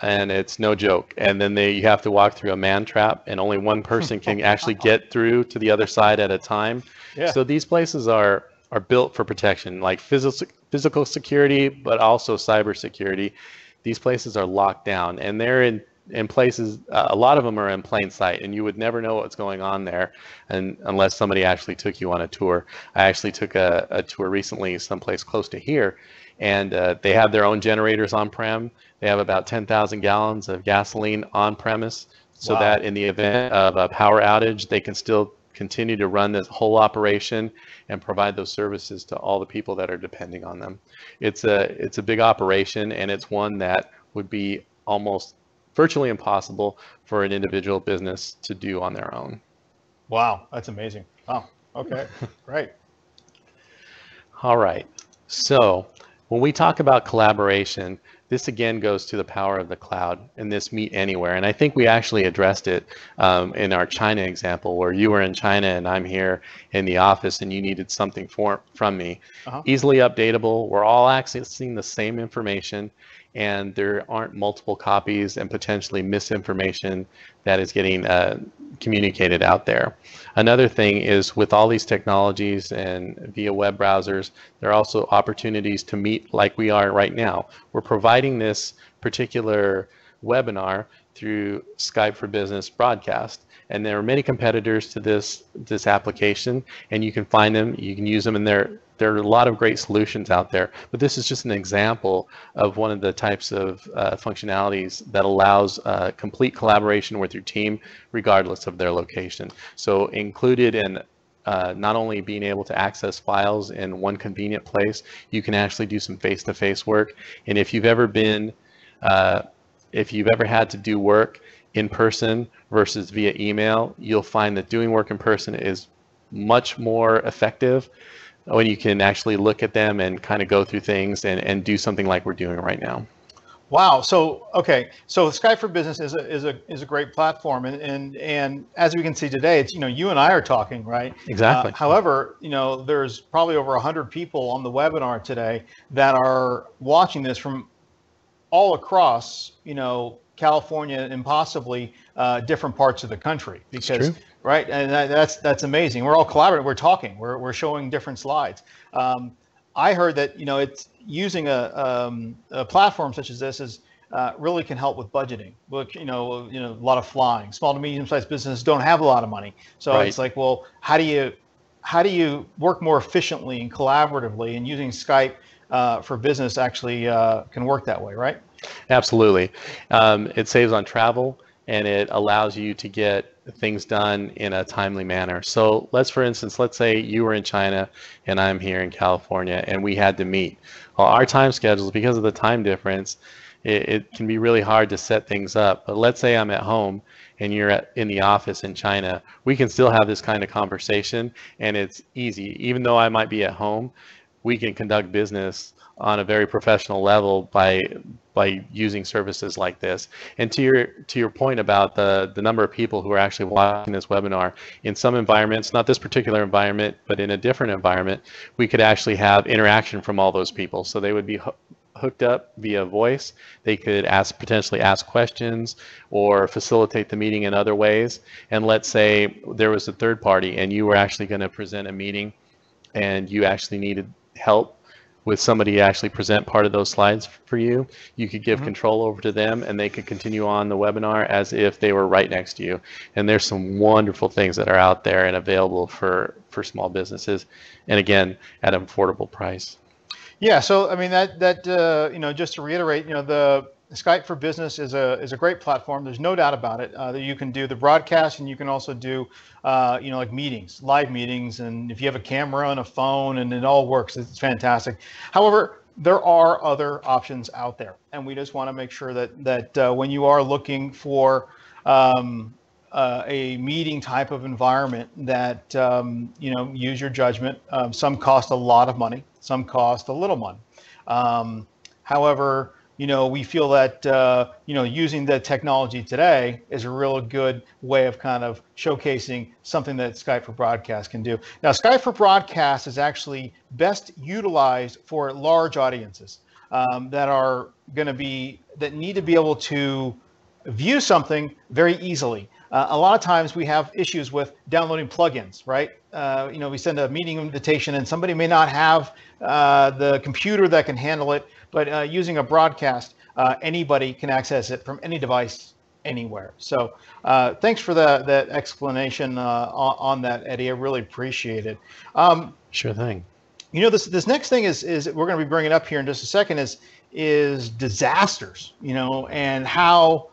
and it's no joke. And then you have to walk through a man trap and only one person can actually get through to the other side at a time. Yeah. So these places are built for protection, like physical security, but also cyber security. These places are locked down and they're in places, a lot of them are in plain sight and you would never know what's going on there unless somebody actually took you on a tour. I actually took a tour recently someplace close to here, and they have their own generators on-prem. They have about 10,000 gallons of gasoline on-premise so that in the event of a power outage, they can still continue to run this whole operation and provide those services to all the people that are depending on them. It's a big operation, and it's one that would be almost virtually impossible for an individual business to do on their own. Wow, that's amazing. Oh, okay, great. All right, so when we talk about collaboration, this again goes to the power of the cloud and this meet anywhere. And I think we actually addressed it in our China example where you were in China and I'm here in the office and you needed something from me. Easily updatable, we're all accessing the same information, and there aren't multiple copies and potentially misinformation that is getting communicated out there. Another thing is with all these technologies and via web browsers, there are also opportunities to meet like we are right now. We're providing this particular webinar through Skype for Business broadcast. And there are many competitors to this application, and you can find them, you can use them, and there are a lot of great solutions out there. But this is just an example of one of the types of functionalities that allows complete collaboration with your team, regardless of their location. So included in not only being able to access files in one convenient place, you can actually do some face-to-face work. And if you've ever been, if you've ever had to do work in person versus via email, you'll find that doing work in person is much more effective when you can actually look at them and kind of go through things and do something like we're doing right now. Wow. So okay. So Skype for Business is a great platform, and as we can see today, it's you and I are talking, right? Exactly. However, there's probably over 100 people on the webinar today that are watching this from all across California and possibly different parts of the country, because right, and that's amazing. We're all collaborating. We're talking. We're showing different slides. I heard that it's using a platform such as this is really can help with budgeting. Look, a lot of flying. Small to medium-sized businesses don't have a lot of money, so it's like, well, how do you work more efficiently and collaboratively? And using Skype for Business actually can work that way, right? Absolutely. It saves on travel and it allows you to get things done in a timely manner. So for instance, let's say you were in China and I'm here in California and we had to meet. Well, our time schedules, because of the time difference, it can be really hard to set things up. But let's say I'm at home and you're in the office in China, we can still have this kind of conversation and it's easy. Even though I might be at home, we can conduct business on a very professional level by using services like this. And to your point about the number of people who are actually watching this webinar, in some environments, not this particular environment, but in a different environment, we could actually have interaction from all those people. So they would be hooked up via voice. They could potentially ask questions or facilitate the meeting in other ways. And let's say there was a third party and you were actually going to present a meeting and you actually needed help with somebody to actually present part of those slides for you. You could give control over to them and they could continue on the webinar as if they were right next to you. And there's some wonderful things that are out there and available for small businesses. And again, at an affordable price. Yeah, so I mean you know, just to reiterate, you know, the Skype for Business is a great platform. There's no doubt about it. That you can do the broadcast and you can also do you know, like meetings, live meetings, and if you have a camera and a phone and it all works, it's fantastic. However, there are other options out there, and we just want to make sure that when you are looking for a meeting type of environment, that you know, use your judgment. Some cost a lot of money, some cost a little money. However, you know, we feel that you know, using the technology today is a real good way of kind of showcasing something that Skype for Broadcast can do. Now, Skype for Broadcast is actually best utilized for large audiences that need to be able to view something very easily. A lot of times we have issues with downloading plugins, right? You know, we send a meeting invitation and somebody may not have the computer that can handle it, but using a broadcast, anybody can access it from any device anywhere. So thanks for that explanation on that, Eddie. I really appreciate it. Sure thing. You know, this next thing is we're going to be bringing up here in just a second is disasters, you know, and how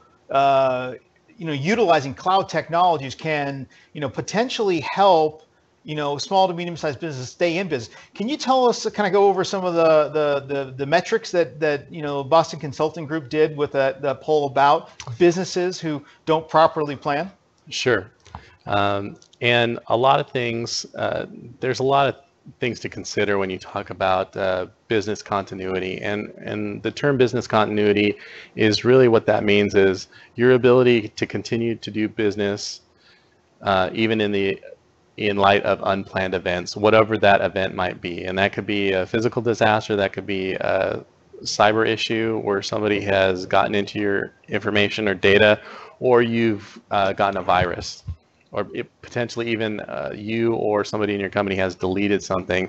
you know, utilizing cloud technologies can, you know, potentially help, you know, small to medium-sized businesses stay in business. Can you tell us, kind of go over some of the metrics that you know, Boston Consulting Group did with the poll about businesses who don't properly plan? Sure. And a lot of things, there's a lot of things to consider when you talk about business continuity, and the term business continuity is really what that means is your ability to continue to do business even in light of unplanned events, whatever that event might be. And that could be a physical disaster, that could be a cyber issue where somebody has gotten into your information or data, or you've gotten a virus, or potentially even you or somebody in your company has deleted something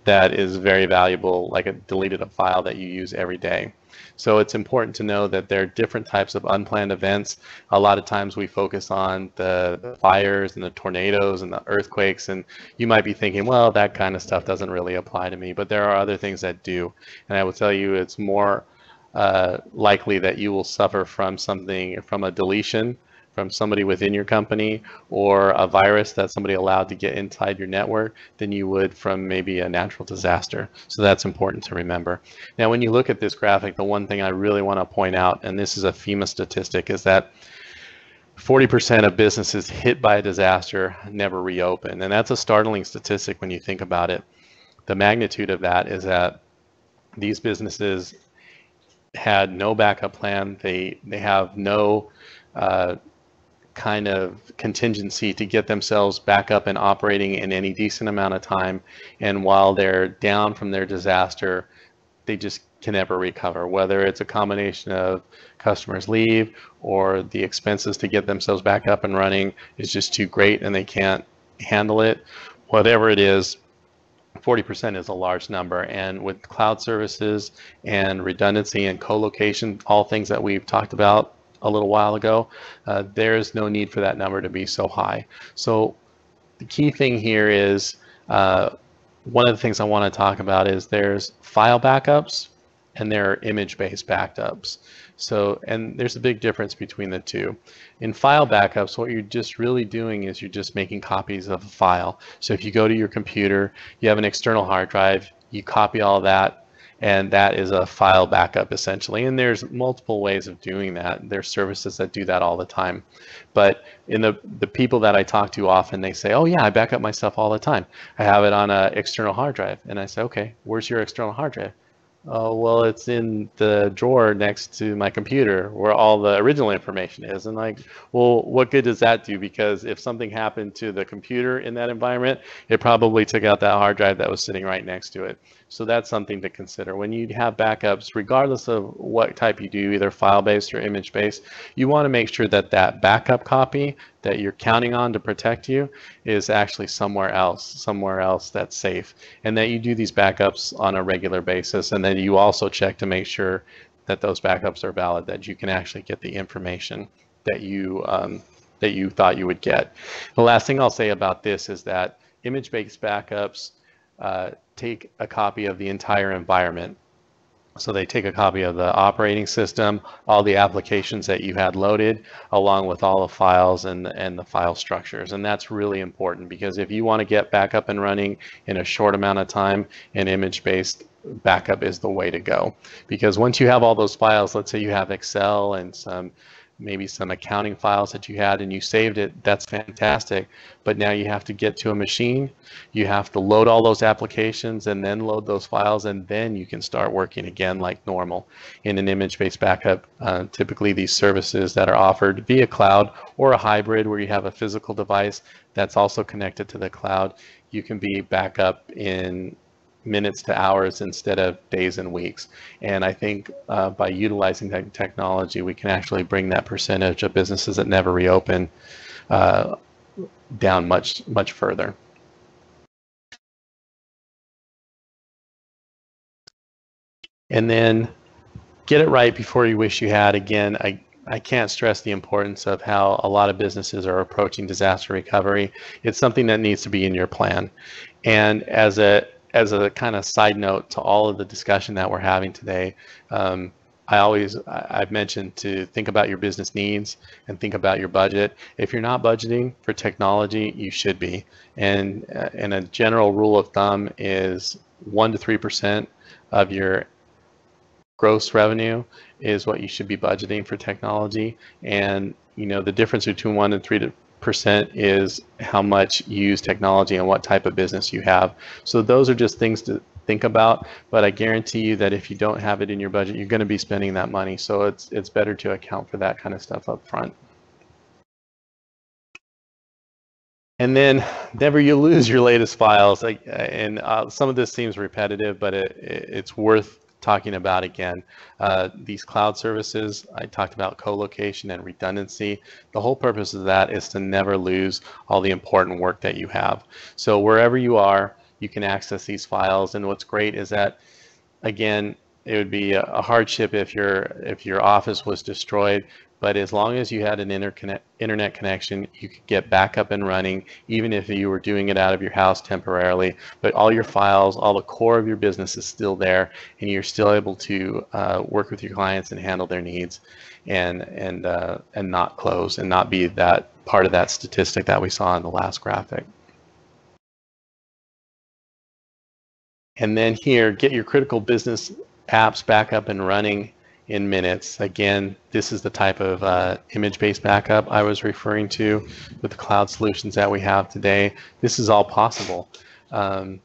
that is very valuable, like deleted a file that you use every day. So it's important to know that there are different types of unplanned events. A lot of times we focus on the fires and the tornadoes and the earthquakes, and you might be thinking, well, that kind of stuff doesn't really apply to me, but there are other things that do. And I will tell you, it's more likely that you will suffer from something, from a deletion from somebody within your company or a virus that somebody allowed to get inside your network than you would from maybe a natural disaster. So that's important to remember. Now, when you look at this graphic, the one thing I really want to point out, and this is a FEMA statistic, is that 40% of businesses hit by a disaster never reopen. And that's a startling statistic when you think about it. The magnitude of that is that these businesses had no backup plan. They have no kind of contingency to get themselves back up and operating in any decent amount of time. And while they're down from their disaster, they just can never recover, whether it's a combination of customers leave or the expenses to get themselves back up and running is just too great and they can't handle it. Whatever it is, 40% is a large number. And with cloud services and redundancy and co-location, all things that we've talked about a little while ago, there's no need for that number to be so high. So the key thing here is, one of the things I want to talk about is there's file backups and there are image-based backups. So, and there's a big difference between the two. In file backups, what you're just really doing is you're just making copies of a file. So if you go to your computer, you have an external hard drive, you copy all that, and that is a file backup essentially. And there's multiple ways of doing that. There's services that do that all the time. But in the people that I talk to often, they say, oh yeah, I back up my stuff all the time. I have it on an external hard drive. And I say, okay, where's your external hard drive? Oh, well, it's in the drawer next to my computer where all the original information is. And like, well, what good does that do? Because if something happened to the computer in that environment, it probably took out that hard drive that was sitting right next to it. So that's something to consider. When you have backups, regardless of what type you do, either file-based or image-based, you want to make sure that that backup copy that you're counting on to protect you is actually somewhere else that's safe, and that you do these backups on a regular basis, and then you also check to make sure that those backups are valid, that you can actually get the information that you thought you would get. The last thing I'll say about this is that image-based backups take a copy of the entire environment. So they take a copy of the operating system, all the applications that you had loaded, along with all the files and the file structures. And that's really important, because if you want to get back up and running in a short amount of time, an image-based backup is the way to go. Because once you have all those files, let's say you have Excel and maybe some accounting files that you had and you saved it, that's fantastic. But now you have to get to a machine, you have to load all those applications and then load those files, and then you can start working again like normal. In an image-based backup, typically these services that are offered via cloud or a hybrid where you have a physical device that's also connected to the cloud, you can be back up in minutes to hours instead of days and weeks. And I think by utilizing that technology, we can actually bring that percentage of businesses that never reopen down much further. And then get it right before you wish you had. Again, I can't stress the importance of how a lot of businesses are approaching disaster recovery. It's something that needs to be in your plan. And as a kind of side note to all of the discussion that we're having today, I've mentioned to think about your business needs and think about your budget. If you're not budgeting for technology, you should be. And a general rule of thumb is 1 to 3% of your gross revenue is what you should be budgeting for technology. And the difference between 1 and 3% is how much you use technology and what type of business you have. So those are just things to think about, but I guarantee you that if you don't have it in your budget, you're going to be spending that money. So it's better to account for that kind of stuff up front. And then never you lose your latest files. And some of this seems repetitive, but it's worth talking about again. These cloud services, I talked about co-location and redundancy. The whole purpose of that is to never lose all the important work that you have. So wherever you are, you can access these files. And what's great is that, again, it would be a hardship if your office was destroyed, but as long as you had an internet connection, you could get back up and running, even if you were doing it out of your house temporarily. But all your files, all the core of your business is still there, and you're still able to work with your clients and handle their needs, and not close and not be that part of that statistic that we saw in the last graphic. And then here, get your critical business apps back up and running in minutes. Again, this is the type of image-based backup I was referring to with the cloud solutions that we have today. This is all possible. The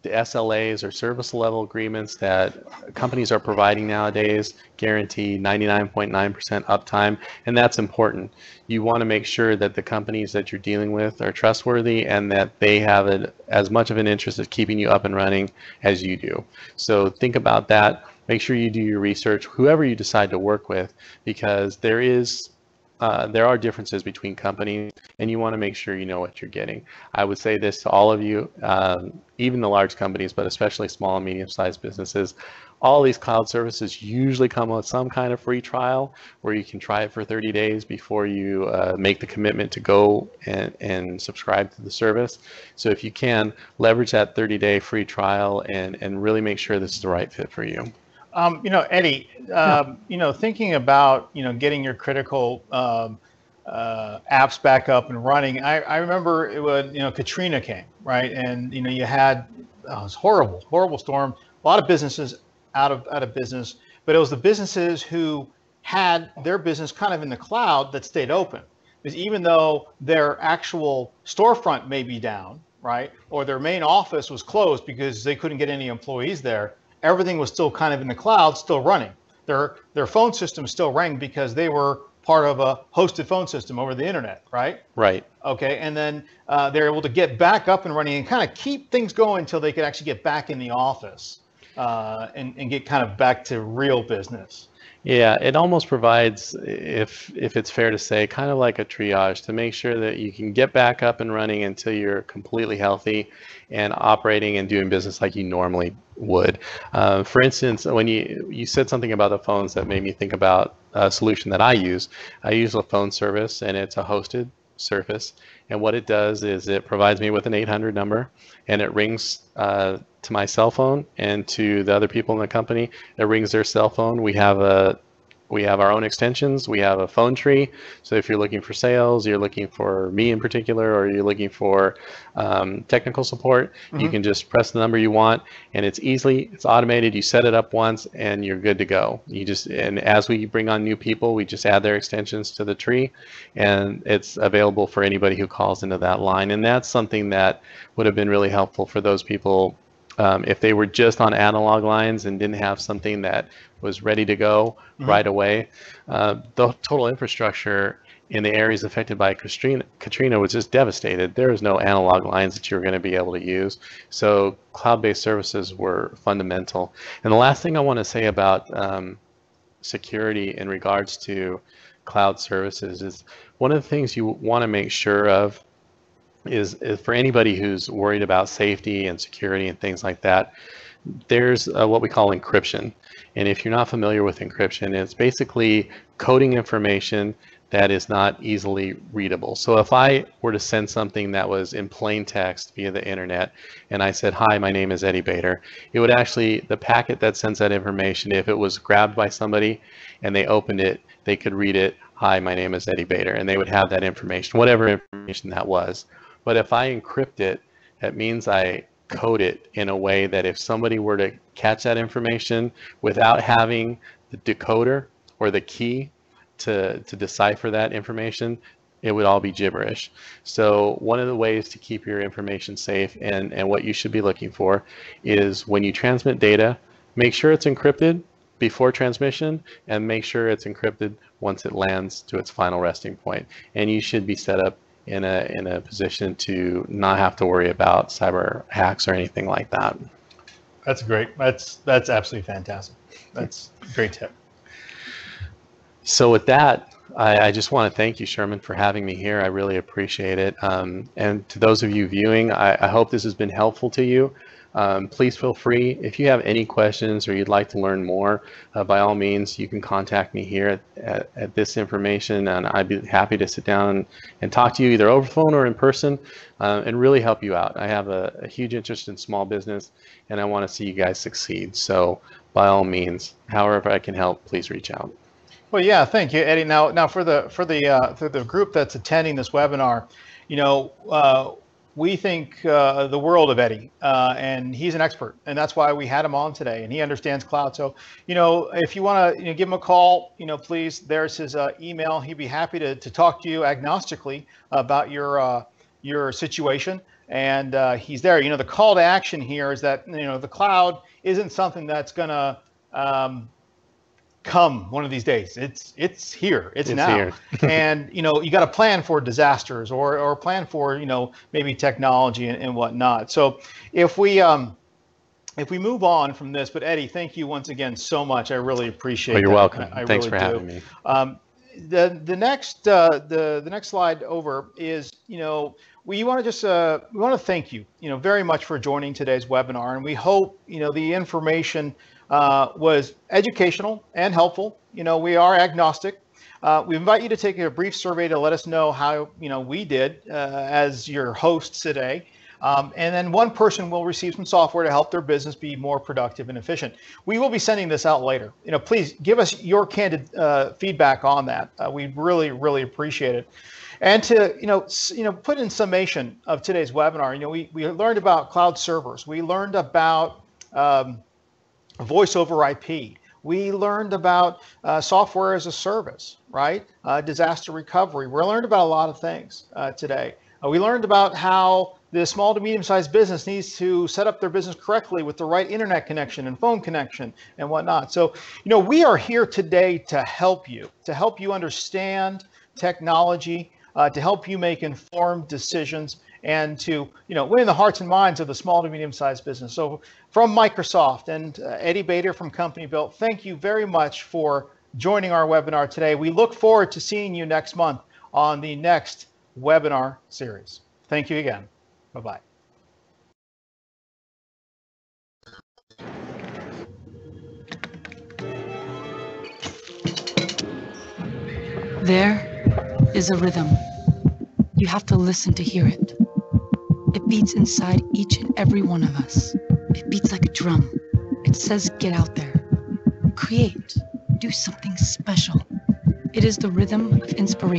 SLAs or service level agreements that companies are providing nowadays guarantee 99.9% uptime, and that's important. You want to make sure that the companies that you're dealing with are trustworthy and that they have as much of an interest in keeping you up and running as you do. So think about that. Make sure you do your research, whoever you decide to work with, because there are differences between companies, and you want to make sure you know what you're getting. I would say this to all of you, even the large companies, but especially small and medium-sized businesses. All these cloud services usually come with some kind of free trial where you can try it for 30 days before you make the commitment to go and subscribe to the service. So if you can, leverage that 30-day free trial and really make sure this is the right fit for you. Eddie, thinking about, getting your critical apps back up and running, I remember it was, Katrina came, right? And, you had, it was horrible storm, a lot of businesses out of business, but it was the businesses who had their business kind of in the cloud that stayed open. Because even though their actual storefront may be down, right? Or their main office was closed because they couldn't get any employees there, everything was still kind of in the cloud, still running. Their phone system still rang because they were part of a hosted phone system over the internet, right? Right. Okay, and then they're able to get back up and running and kind of keep things going until they could actually get back in the office and get kind of back to real business. Yeah, it almost provides, if it's fair to say, kind of like a triage to make sure that you can get back up and running until you're completely healthy and operating and doing business like you normally would. For instance, when you said something about the phones that made me think about a solution that I use. I use a phone service, and it's a hosted service. And what it does is it provides me with an 800 number, and it rings to my cell phone, and to the other people in the company, it rings their cell phone. We have our own extensions. We have a phone tree. So if you're looking for sales, you're looking for me in particular, or you're looking for technical support, you can just press the number you want, and it's automated. You set it up once, and you're good to go. And as we bring on new people, we just add their extensions to the tree, and it's available for anybody who calls into that line. And that's something that would have been really helpful for those people if they were just on analog lines and didn't have something that was ready to go right away. The total infrastructure in the areas affected by Katrina was just devastated. There was no analog lines that you were going to be able to use. So cloud-based services were fundamental. And the last thing I want to say about security in regards to cloud services is one of the things you want to make sure of is for anybody who's worried about safety and security and things like that, there's what we call encryption. And if you're not familiar with encryption, it's basically coding information that is not easily readable. So if I were to send something that was in plain text via the internet, and I said, "Hi, my name is Eddie Bader," it would actually, the packet that sends that information, if it was grabbed by somebody and they opened it, they could read it, "Hi, my name is Eddie Bader," and they would have that information, whatever information that was. But if I encrypt it, that means I code it in a way that if somebody were to catch that information without having the decoder or the key to decipher that information, it would all be gibberish. So one of the ways to keep your information safe and what you should be looking for is when you transmit data, make sure it's encrypted before transmission, and make sure it's encrypted once it lands to its final resting point. And you should be set up in a position to not have to worry about cyber hacks or anything like that. That's great. That's absolutely fantastic. That's a great tip. So with that, I just want to thank you, Sherman, for having me here. I really appreciate it. And to those of you viewing, I hope this has been helpful to you. Please feel free, if you have any questions or you'd like to learn more, by all means, you can contact me here at this information, and I'd be happy to sit down and talk to you either over phone or in person and really help you out. I have a huge interest in small business, and I want to see you guys succeed. So by all means, however I can help, please reach out. Well, yeah, thank you, Eddie. Now for the group that's attending this webinar, we think the world of Eddie, and he's an expert, and that's why we had him on today, and he understands cloud. So, if you want to give him a call, please, there's his email. He'd be happy to talk to you agnostically about your situation, and he's there. The call to action here is that, the cloud isn't something that's going to come one of these days. It's here. It's now. Here. And you got to plan for disasters or plan for maybe technology and whatnot. So if we move on from this, but Eddie, thank you once again so much. I really appreciate it. You're welcome. Thanks for having me. The next slide over is we want to thank you thank much for joining today's webinar, and we hope the information was educational and helpful. We are agnostic. We invite you to take a brief survey to let us know how we did as your hosts today. And then one person will receive some software to help their business be more productive and efficient. We will be sending this out later. Please give us your candid feedback on that. We really, really appreciate it. And to put in summation of today's webinar, we learned about cloud servers. We learned about voice over IP. We learned about software as a service, right? Disaster recovery. We learned about a lot of things today. We learned about how the small to medium-sized business needs to set up their business correctly with the right internet connection and phone connection and whatnot. So, we are here today to help you understand technology, to help you make informed decisions, and to win the hearts and minds of the small to medium-sized business. So from Microsoft and Eddie Bader from Company Built, thank you very much for joining our webinar today. We look forward to seeing you next month on the next webinar series. Thank you again. Bye-bye. There is a rhythm. You have to listen to hear it. It beats inside each and every one of us. It beats like a drum. It says, get out there. Create. Do something special. It is the rhythm of inspiration.